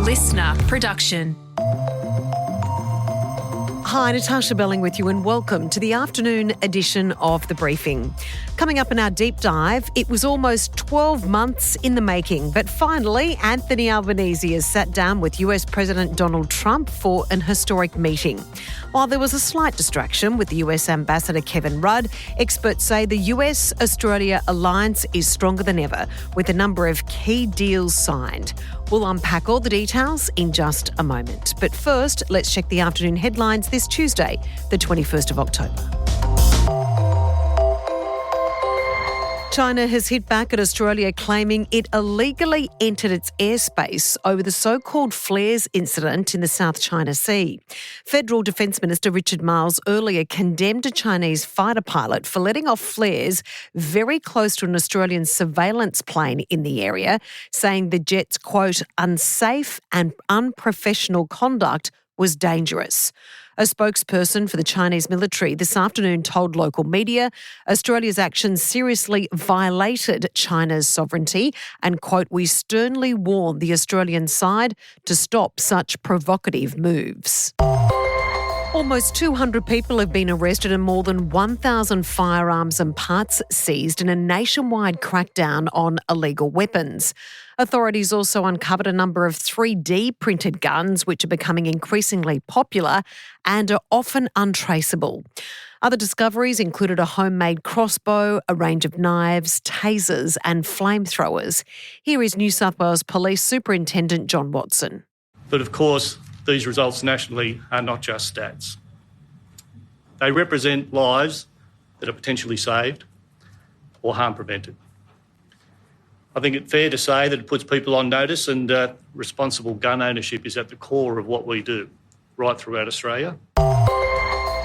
listener production. Hi, Natarsha Belling with you and welcome to the afternoon edition of The Briefing. Coming up in our deep dive, it was almost 12 months in the making, but finally Anthony Albanese has sat down with US President Donald Trump for an historic meeting. While there was a slight distraction with the US Ambassador Kevin Rudd, experts say the US-Australia alliance is stronger than ever, with a number of key deals signed. We'll unpack all the details in just a moment. But first, let's check the afternoon headlines this Tuesday, the 21st of October. China has hit back at Australia, claiming it illegally entered its airspace over the so-called flares incident in the South China Sea. Federal Defence Minister Richard Marles earlier condemned a Chinese fighter pilot for letting off flares very close to an Australian surveillance plane in the area, saying the jet's, quote, unsafe and unprofessional conduct was dangerous. A spokesperson for the Chinese military this afternoon told local media Australia's actions seriously violated China's sovereignty and, quote, we sternly warn the Australian side to stop such provocative moves. Almost 200 people have been arrested and more than 1,000 firearms and parts seized in a nationwide crackdown on illegal weapons. Authorities also uncovered a number of 3D printed guns, which are becoming increasingly popular and are often untraceable. Other discoveries included a homemade crossbow, a range of knives, tasers and flamethrowers. Here is New South Wales Police Superintendent John Watson. But of course, these results nationally are not just stats. They represent lives that are potentially saved or harm prevented. I think it's fair to say that it puts people on notice, and responsible gun ownership is at the core of what we do right throughout Australia.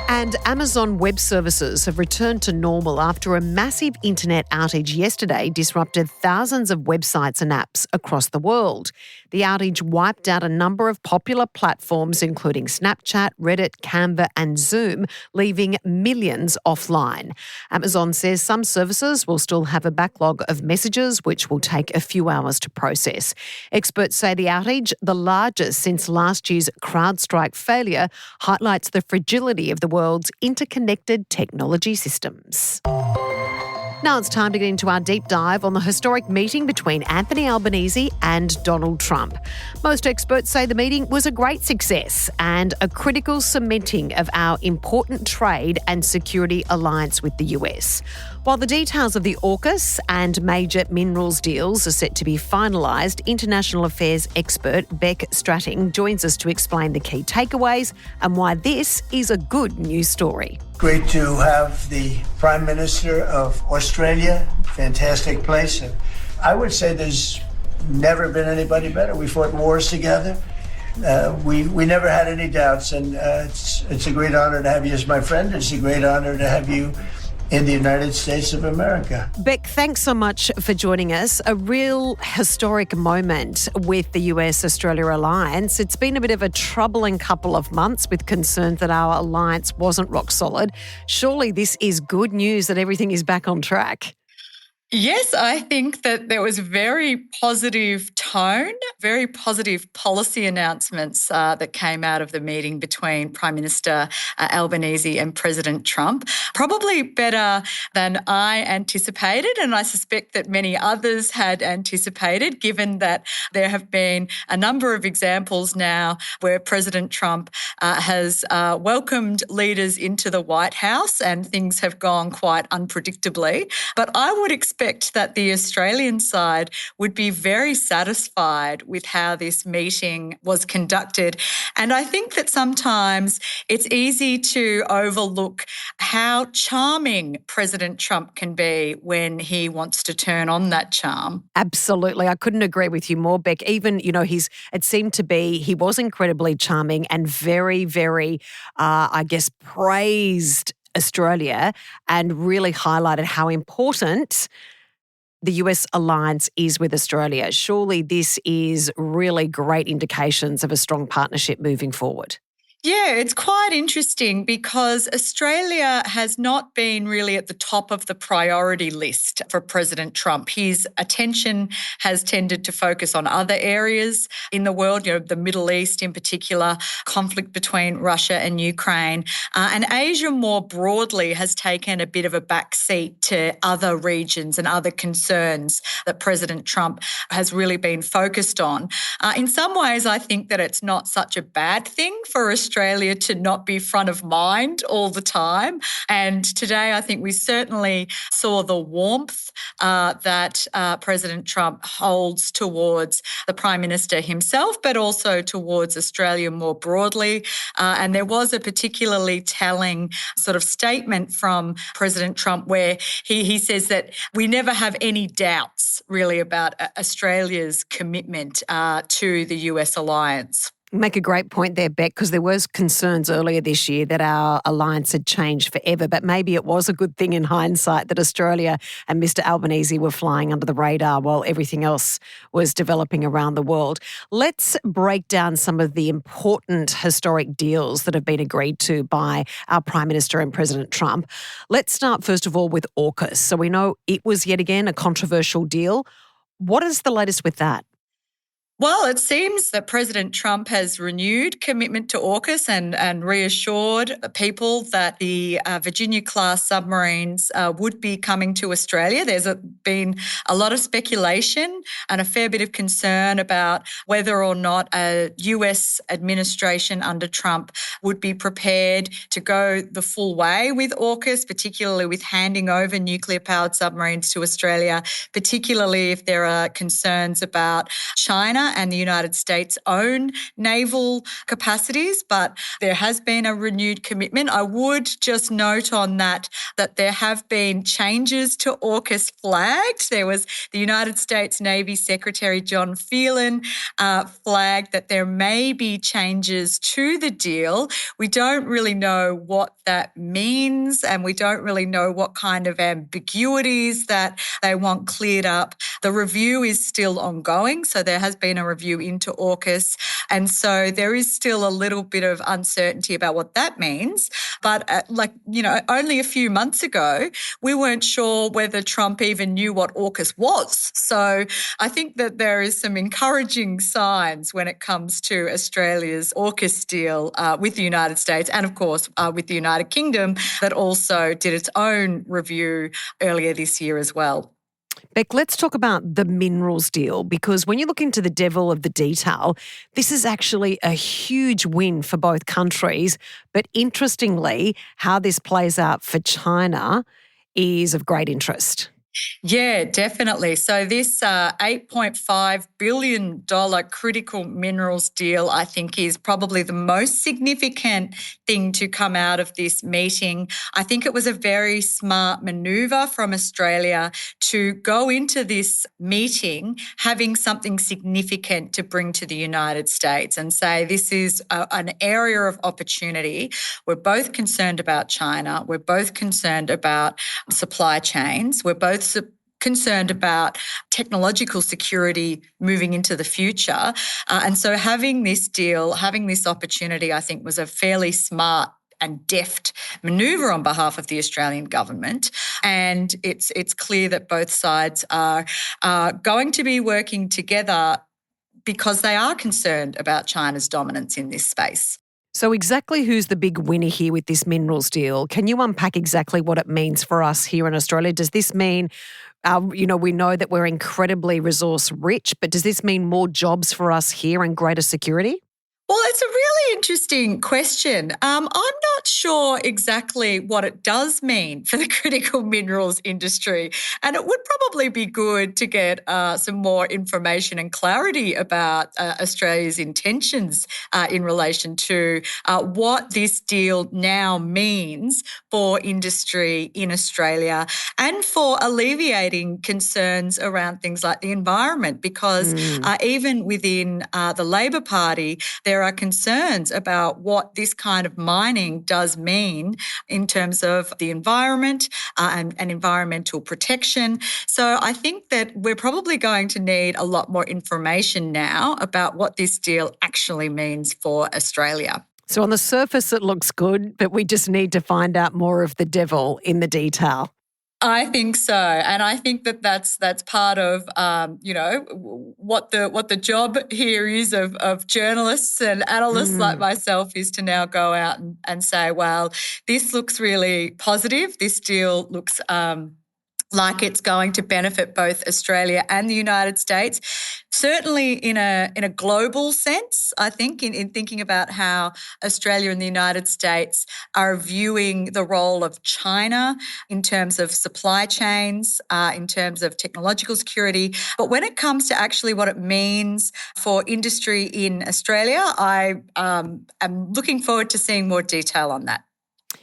And Amazon Web Services have returned to normal after a massive internet outage yesterday disrupted thousands of websites and apps across the world. The outage wiped out a number of popular platforms, including Snapchat, Reddit, Canva and Zoom, leaving millions offline. Amazon says some services will still have a backlog of messages, which will take a few hours to process. Experts say the outage, the largest since last year's CrowdStrike failure, highlights the fragility of the world's interconnected technology systems. Now it's time to get into our deep dive on the historic meeting between Anthony Albanese and Donald Trump. Most experts say the meeting was a great success and a critical cementing of our important trade and security alliance with the US. While the details of the AUKUS and major minerals deals are set to be finalised, international affairs expert Bec Strating joins us to explain the key takeaways and why this is a good news story. Great to have the Prime Minister of Australia. Fantastic place. I would say there's never been anybody better. We fought wars together. We never had any doubts, and it's a great honor to have you as my friend. It's a great honor to have you in the United States of America. Bec, thanks so much for joining us. A real historic moment with the US-Australia alliance. It's been a bit of a troubling couple of months with concerns that our alliance wasn't rock solid. Surely this is good news that everything is back on track. Yes, I think that there was very positive tone, very positive policy announcements that came out of the meeting between Prime Minister Albanese and President Trump. Probably better than I anticipated, and I suspect that many others had anticipated, given that there have been a number of examples now where President Trump has welcomed leaders into the White House and things have gone quite unpredictably. But I would expect that the Australian side would be very satisfied with how this meeting was conducted. And I think that sometimes it's easy to overlook how charming President Trump can be when he wants to turn on that charm. Absolutely. I couldn't agree with you more, Bec. Even, it seemed to be, he was incredibly charming and very, very, praised Australia and really highlighted how important the US alliance is with Australia. Surely this is really great indications of a strong partnership moving forward. Yeah, it's quite interesting because Australia has not been really at the top of the priority list for President Trump. His attention has tended to focus on other areas in the world, the Middle East in particular, conflict between Russia and Ukraine. And Asia more broadly has taken a bit of a backseat to other regions and other concerns that President Trump has really been focused on. In some ways, I think that it's not such a bad thing for Australia to not be front of mind all the time. And today, I think we certainly saw the warmth that President Trump holds towards the Prime Minister himself, but also towards Australia more broadly. And there was a particularly telling sort of statement from President Trump where he says that we never have any doubts really about Australia's commitment to the US alliance. Make a great point there, Bec, because there was concerns earlier this year that our alliance had changed forever, but maybe it was a good thing in hindsight that Australia and Mr Albanese were flying under the radar while everything else was developing around the world. Let's break down some of the important historic deals that have been agreed to by our Prime Minister and President Trump. Let's start first of all with AUKUS. So we know it was yet again a controversial deal. What is the latest with that? Well, it seems that President Trump has renewed commitment to AUKUS and reassured people that the Virginia-class submarines would be coming to Australia. There's been a lot of speculation and a fair bit of concern about whether or not a US administration under Trump would be prepared to go the full way with AUKUS, particularly with handing over nuclear-powered submarines to Australia, particularly if there are concerns about China and the United States' own naval capacities, but there has been a renewed commitment. I would just note on that there have been changes to AUKUS flagged. There was the United States Navy Secretary John Phelan flagged that there may be changes to the deal. We don't really know what that means, and we don't really know what kind of ambiguities that they want cleared up. The review is still ongoing, so there has been a review into AUKUS, and so there is still a little bit of uncertainty about what that means. But only a few months ago, we weren't sure whether Trump even knew what AUKUS was. So I think that there is some encouraging signs when it comes to Australia's AUKUS deal with the United States and, of course, with the United Kingdom that also did its own review earlier this year as well. Bec, let's talk about the minerals deal, because when you look into the devil of the detail, this is actually a huge win for both countries. But interestingly, how this plays out for China is of great interest. Yeah, definitely. So this $8.5 billion critical minerals deal, I think, is probably the most significant thing to come out of this meeting. I think it was a very smart manoeuvre from Australia to go into this meeting having something significant to bring to the United States and say this is an area of opportunity. We're both concerned about China. We're both concerned about supply chains. We're both concerned about technological security moving into the future. And so having this deal, having this opportunity, I think was a fairly smart and deft manoeuvre on behalf of the Australian government. And it's clear that both sides are going to be working together because they are concerned about China's dominance in this space. So exactly who's the big winner here with this minerals deal? Can you unpack exactly what it means for us here in Australia? Does this mean, we know that we're incredibly resource rich, but does this mean more jobs for us here and greater security? Well, it's a really interesting question. I'm not sure exactly what it does mean for the critical minerals industry, and it would probably be good to get some more information and clarity about Australia's intentions in relation to what this deal now means for industry in Australia and for alleviating concerns around things like the environment, because even within the Labor Party, there are concerns about what this kind of mining does mean in terms of the environment and environmental protection. So I think that we're probably going to need a lot more information now about what this deal actually means for Australia. So on the surface, it looks good, but we just need to find out more of the devil in the detail. I think so, and I think that's part of what the job here is of journalists and analysts like myself is to now go out and say, well, this looks really positive. This deal looks like it's going to benefit both Australia and the United States. Certainly in a global sense, I think, in thinking about how Australia and the United States are viewing the role of China in terms of supply chains, in terms of technological security. But when it comes to actually what it means for industry in Australia, I am looking forward to seeing more detail on that.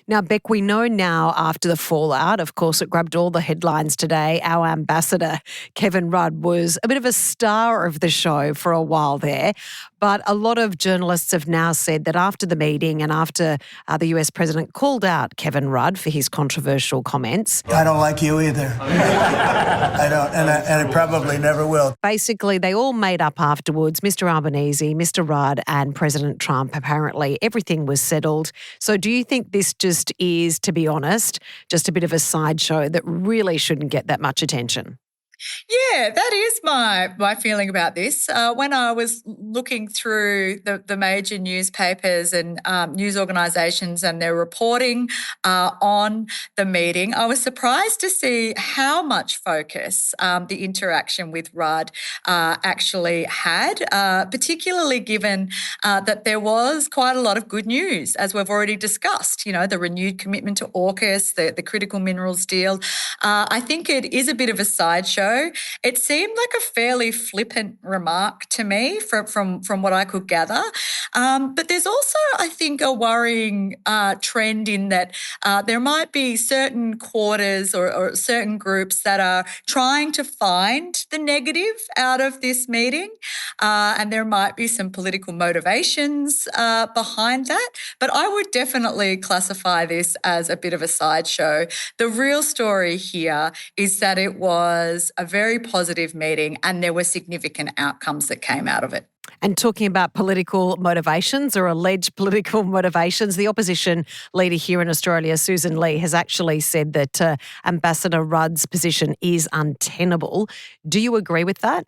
Now, Bec, we know now after the fallout, of course, it grabbed all the headlines today. Our ambassador, Kevin Rudd, was a bit of a star of the show for a while there. But a lot of journalists have now said that after the meeting and after the US president called out Kevin Rudd for his controversial comments. I don't like you either. I don't, and I probably never will. Basically, they all made up afterwards, Mr. Albanese, Mr. Rudd and President Trump. Apparently, everything was settled. So do you think this just is, to be honest, just a bit of a sideshow that really shouldn't get that much attention? Yeah, that is my feeling about this. When I was looking through the major newspapers and news organisations and their reporting on the meeting, I was surprised to see how much focus the interaction with Rudd actually had, particularly given that there was quite a lot of good news, as we've already discussed, the renewed commitment to AUKUS, the critical minerals deal. I think it is a bit of a sideshow. It seemed like a fairly flippant remark to me from what I could gather. But there's also, I think, a worrying trend in that there might be certain quarters or certain groups that are trying to find the negative out of this meeting. And there might be some political motivations behind that. But I would definitely classify this as a bit of a sideshow. The real story here is that it was a very positive meeting and there were significant outcomes that came out of it. And talking about political motivations or alleged political motivations, the opposition leader here in Australia, Susan Lee, has actually said that Ambassador Rudd's position is untenable. Do you agree with that?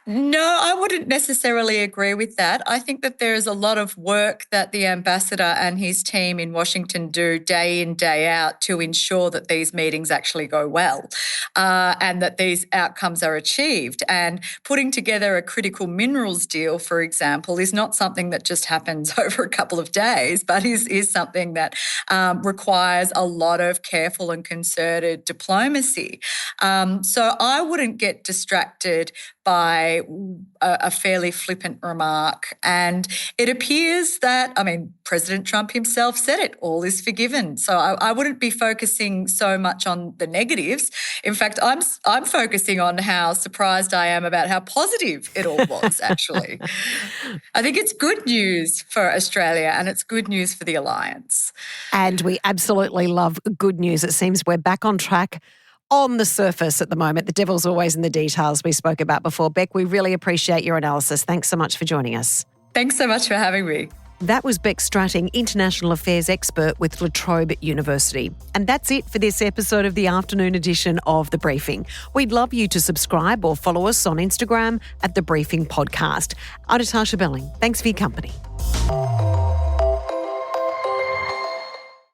No, I wouldn't necessarily agree with that. I think that there is a lot of work that the ambassador and his team in Washington do day in, day out to ensure that these meetings actually go well and that these outcomes are achieved. And putting together a critical minerals deal, for example, is not something that just happens over a couple of days, but is something that requires a lot of careful and concerted diplomacy. So I wouldn't get distracted by a fairly flippant remark. And it appears that, President Trump himself said it, all is forgiven. So I wouldn't be focusing so much on the negatives. In fact, I'm focusing on how surprised I am about how positive it all was, actually. I think it's good news for Australia and it's good news for the alliance. And we absolutely love good news. It seems we're back on track on the surface at the moment. The devil's always in the details we spoke about before. Bec, we really appreciate your analysis. Thanks so much for joining us. Thanks so much for having me. That was Bec Strating, International Affairs expert with La Trobe University. And that's it for this episode of the afternoon edition of The Briefing. We'd love you to subscribe or follow us on Instagram at The Briefing Podcast. I'm Natarsha Belling. Thanks for your company.